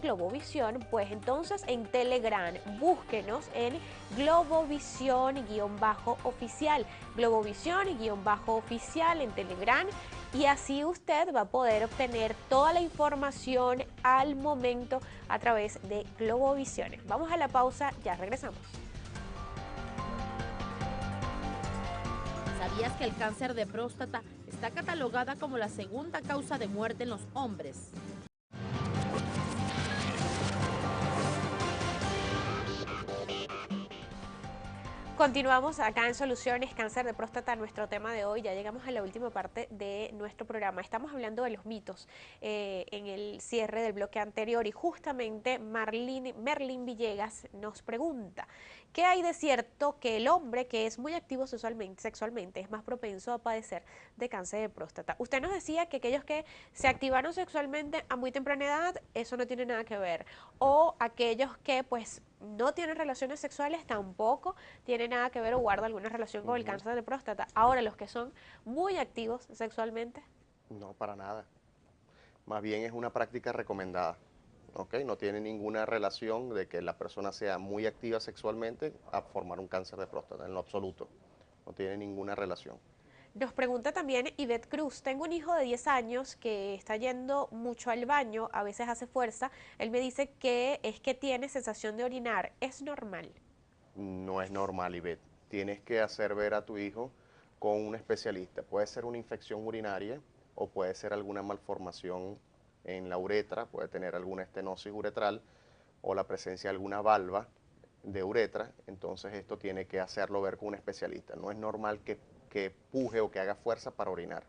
Globovisión, pues entonces en Telegram búsquenos en Globovisión-oficial, Globovisión-oficial en Telegram, y así usted va a poder obtener toda la información al momento a través de Globovisión. Vamos a la pausa, ya regresamos. ¿Sabías que el cáncer de próstata está catalogada como la segunda causa de muerte en los hombres? Continuamos acá en Soluciones Cáncer de Próstata, nuestro tema de hoy. Ya llegamos a la última parte de nuestro programa. Estamos hablando de los mitos en el cierre del bloque anterior y justamente Merlin Villegas nos pregunta, ¿qué hay de cierto que el hombre que es muy activo sexualmente es más propenso a padecer de cáncer de próstata? Usted nos decía que aquellos que se activaron sexualmente a muy temprana edad, eso no tiene nada que ver. O aquellos que pues no tienen relaciones sexuales tampoco tiene nada que ver o guarda alguna relación con el Ujú. cáncer de próstata. Ahora, los que son muy activos sexualmente, No, para nada. Más bien es una práctica recomendada. ¿Ok? No tiene ninguna relación de que la persona sea muy activa sexualmente a formar un cáncer de próstata, en lo absoluto. No tiene ninguna relación. nos pregunta también Ivette Cruz, tengo un hijo de 10 años que está yendo mucho al baño, a veces hace fuerza, él me dice que es que tiene sensación de orinar, ¿es normal? No es normal, Ivette. Tienes que hacer ver a tu hijo con un especialista. Puede ser una infección urinaria o puede ser alguna malformación en la uretra, puede tener alguna estenosis uretral o la presencia de alguna valva de uretra. Entonces esto tiene que hacerlo ver con un especialista. No es normal que puje o que haga fuerza para orinar.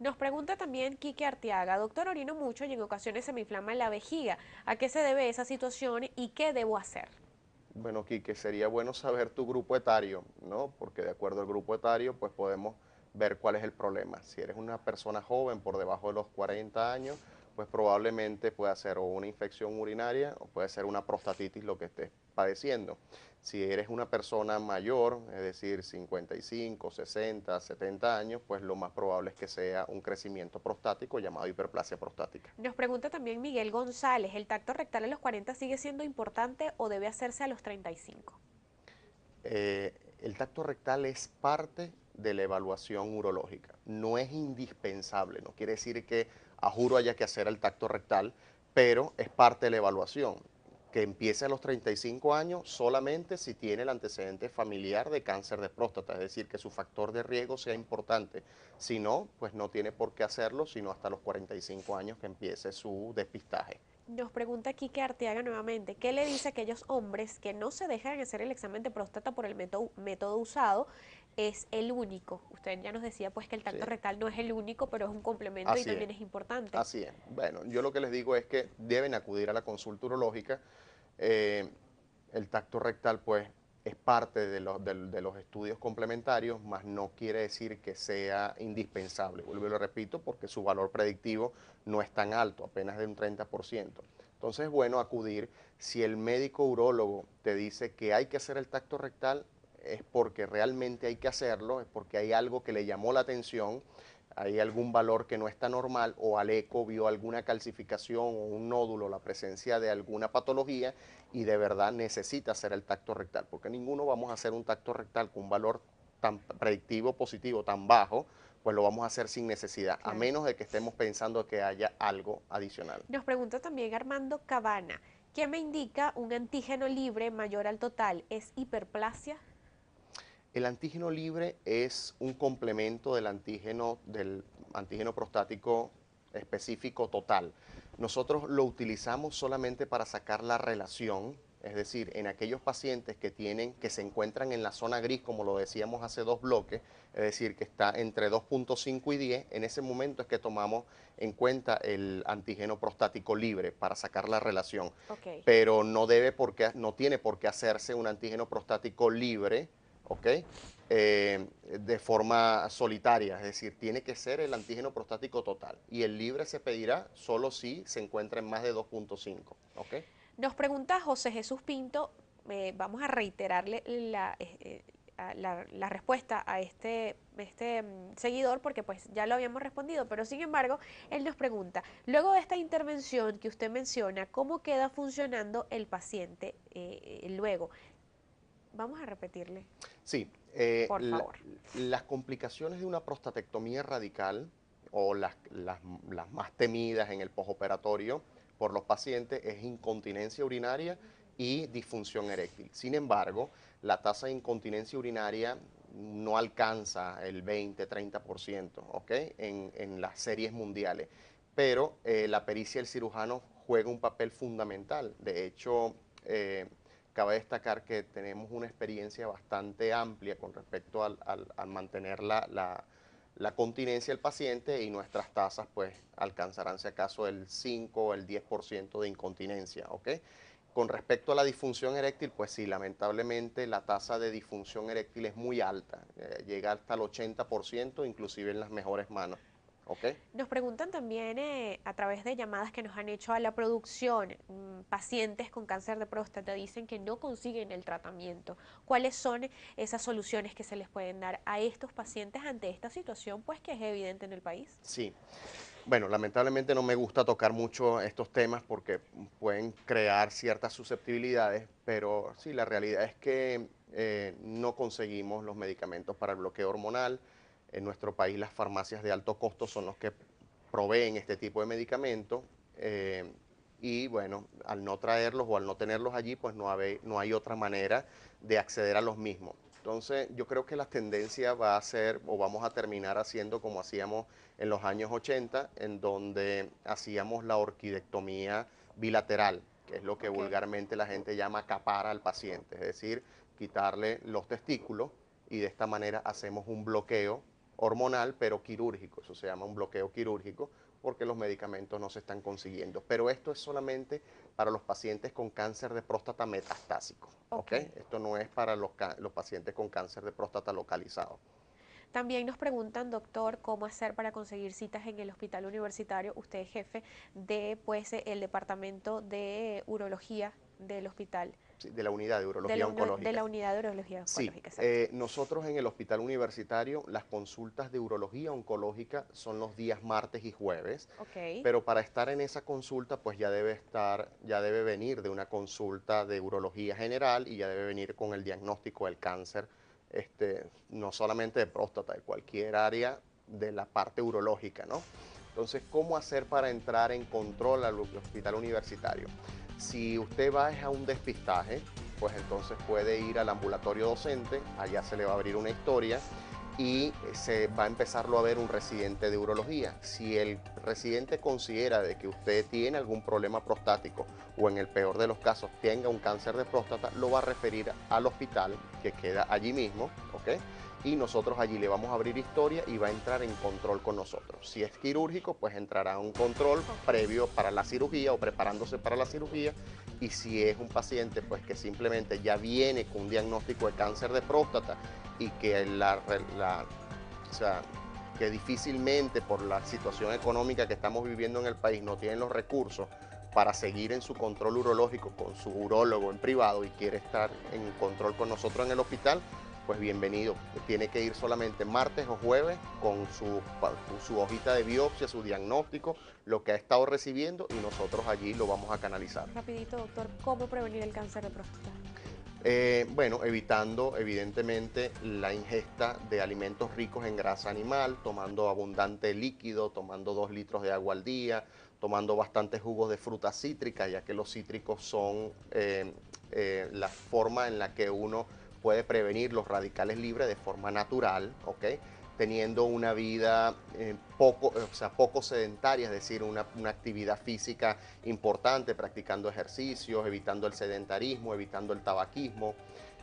Nos pregunta también Quique Arteaga, doctor, orino mucho y en ocasiones se me inflama la vejiga, ¿a qué se debe esa situación y qué debo hacer? Bueno, Quique, sería bueno saber tu grupo etario, ¿no? Porque de acuerdo al grupo etario, pues podemos ver cuál es el problema. Si eres una persona joven por debajo de los 40 años, pues probablemente pueda ser o una infección urinaria o puede ser una prostatitis lo que estés padeciendo. Si eres una persona mayor, es decir, 55, 60, 70 años, pues lo más probable es que sea un crecimiento prostático llamado hiperplasia prostática. Nos pregunta también Miguel González, ¿el tacto rectal a los 40 sigue siendo importante o debe hacerse a los 35? El tacto rectal es parte de la evaluación urológica. No es indispensable, no quiere decir que a juro haya que hacer el tacto rectal, pero es parte de la evaluación. Que empiece a los 35 años solamente si tiene el antecedente familiar de cáncer de próstata, es decir, que su factor de riesgo sea importante. Si no, pues no tiene por qué hacerlo, sino hasta los 45 años que empiece su despistaje. Nos pregunta Quique Arteaga nuevamente, ¿qué le dice a aquellos hombres que no se dejan hacer el examen de próstata por el método usado? Es el único. Usted ya nos decía pues que el ¿Sí? tacto rectal no es el único, pero es un complemento y Así es. también es importante. Así es. Bueno, yo lo que les digo es que deben acudir a la consulta urológica. Eh, el tacto rectal, pues, es parte de los estudios complementarios, más no quiere decir que sea indispensable. Vuelvo y lo repito, porque su valor predictivo no es tan alto, apenas de un 30%. Entonces, es bueno acudir. Si el médico urólogo te dice que hay que hacer el tacto rectal, es porque realmente hay que hacerlo, es porque hay algo que le llamó la atención, hay algún valor que no está normal o al eco vio alguna calcificación o un nódulo, la presencia de alguna patología y de verdad necesita hacer el tacto rectal, porque ninguno vamos a hacer un tacto rectal con un valor tan predictivo positivo tan bajo, pues lo vamos a hacer sin necesidad, a Claro. menos de que estemos pensando que haya algo adicional. Nos pregunta también Armando Cabana, ¿qué me indica un antígeno libre mayor al total? ¿Es hiperplasia? El antígeno libre es un complemento del antígeno prostático específico total. Nosotros lo utilizamos solamente para sacar la relación, es decir, en aquellos pacientes que se encuentran en la zona gris, como lo decíamos hace dos bloques, es decir, que está entre 2.5 y 10, en ese momento es que tomamos en cuenta el antígeno prostático libre para sacar la relación. Ok. Pero no tiene por qué hacerse un antígeno prostático libre, ¿ok? De forma solitaria, es decir, tiene que ser el antígeno prostático total y el libre se pedirá solo si se encuentra en más de 2.5, ¿ok? Nos pregunta José Jesús Pinto, vamos a reiterarle la respuesta a este seguidor porque pues ya lo habíamos respondido, pero sin embargo, él nos pregunta, luego de esta intervención que usted menciona, ¿cómo queda funcionando el paciente luego? Vamos a repetirle, Sí, por favor. las complicaciones de una prostatectomía radical o las más temidas en el postoperatorio por los pacientes es incontinencia urinaria y disfunción eréctil. Sin embargo, la tasa de incontinencia urinaria no alcanza el 20-30%, ¿ok? En las series mundiales. Pero la pericia del cirujano juega un papel fundamental. De hecho, cabe destacar que tenemos una experiencia bastante amplia con respecto al mantener la continencia del paciente, y nuestras tasas pues alcanzarán si acaso el 5 o el 10% de incontinencia, ¿ok? Con respecto a la disfunción eréctil, pues sí, lamentablemente la tasa de disfunción eréctil es muy alta, llega hasta el 80%, inclusive en las mejores manos, ¿ok? Nos preguntan también a través de llamadas que nos han hecho a la producción, pacientes con cáncer de próstata dicen que no consiguen el tratamiento. ¿Cuáles son esas soluciones que se les pueden dar a estos pacientes ante esta situación, pues que es evidente en el país? Sí. Bueno, lamentablemente no me gusta tocar mucho estos temas porque pueden crear ciertas susceptibilidades, pero sí, la realidad es que no conseguimos los medicamentos para el bloqueo hormonal. En nuestro país las farmacias de alto costo son los que proveen este tipo de medicamentos, y bueno, al no traerlos o al no tenerlos allí, pues no hay otra manera de acceder a los mismos. Entonces, yo creo que la tendencia va a ser, o vamos a terminar haciendo como hacíamos en los años 80, en donde hacíamos la orquidectomía bilateral, que es lo que Ok. vulgarmente la gente llama capar al paciente, es decir, quitarle los testículos, y de esta manera hacemos un bloqueo hormonal, pero quirúrgico. Eso se llama un bloqueo quirúrgico porque los medicamentos no se están consiguiendo. Pero esto es solamente para los pacientes con cáncer de próstata metastásico, ¿ok? Ok. Esto no es para los pacientes con cáncer de próstata localizado. También nos preguntan, doctor, cómo hacer para conseguir citas en el hospital universitario. Usted es jefe de pues, el departamento de urología del hospital, Sí, de la unidad de de urología de oncológica. la unidad de urología Sí, oncológica, exacto. nosotros en el hospital universitario las consultas de urología oncológica son los días martes y jueves, Ok. pero para estar en esa consulta pues ya debe venir de una consulta de urología general, y ya debe venir con el diagnóstico del cáncer, no solamente de próstata, de cualquier área de la parte urológica, ¿no? Entonces, ¿cómo hacer para entrar en control al hospital universitario? Si usted va a un despistaje, pues entonces puede ir al ambulatorio docente, allá se le va a abrir una historia y se va a empezarlo a ver un residente de urología. Si el residente considera de que usted tiene algún problema prostático, o en el peor de los casos tenga un cáncer de próstata, lo va a referir al hospital que queda allí mismo, ¿ok? Y nosotros allí le vamos a abrir historia y va a entrar en control con nosotros. Si es quirúrgico, pues entrará a un control Ok. previo para la cirugía o preparándose para la cirugía. Y si es un paciente pues que simplemente ya viene con un diagnóstico de cáncer de próstata, y que o sea, que difícilmente por la situación económica que estamos viviendo en el país no tienen los recursos para seguir en su control urológico con su urólogo en privado, y quiere estar en control con nosotros en el hospital, pues bienvenido. Tiene que ir solamente martes o jueves con su hojita de biopsia, su diagnóstico, lo que ha estado recibiendo, y nosotros allí lo vamos a canalizar. Rapidito, doctor, ¿cómo prevenir el cáncer de próstata? Bueno, evitando evidentemente la ingesta de alimentos ricos en grasa animal, tomando abundante líquido, tomando 2 litros de agua al día, tomando bastantes jugos de frutas cítricas, ya que los cítricos son la forma en la que uno puede prevenir los radicales libres de forma natural, ¿ok? Teniendo una vida poco sedentaria, es decir, una actividad física importante, practicando ejercicios, evitando el sedentarismo, evitando el tabaquismo,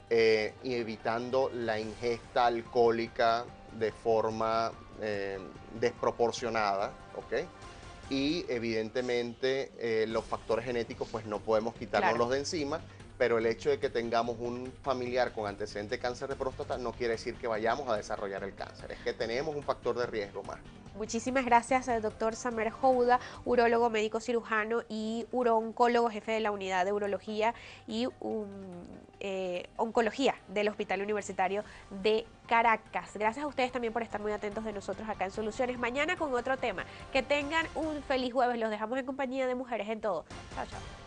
y evitando la ingesta alcohólica de forma desproporcionada, ¿ok? Y evidentemente los factores genéticos pues no podemos Claro. quitárnoslos de encima, pero el hecho de que tengamos un familiar con antecedente de cáncer de próstata no quiere decir que vayamos a desarrollar el cáncer, es que tenemos un factor de riesgo más. Muchísimas gracias al doctor Samer Houda, urólogo, médico cirujano y urooncólogo, jefe de la unidad de urología y oncología del Hospital Universitario de Caracas. Gracias a ustedes también por estar muy atentos de nosotros acá en Soluciones. Mañana con otro tema. Que tengan un feliz jueves. Los dejamos en compañía de Mujeres en Todo. Chao, chao.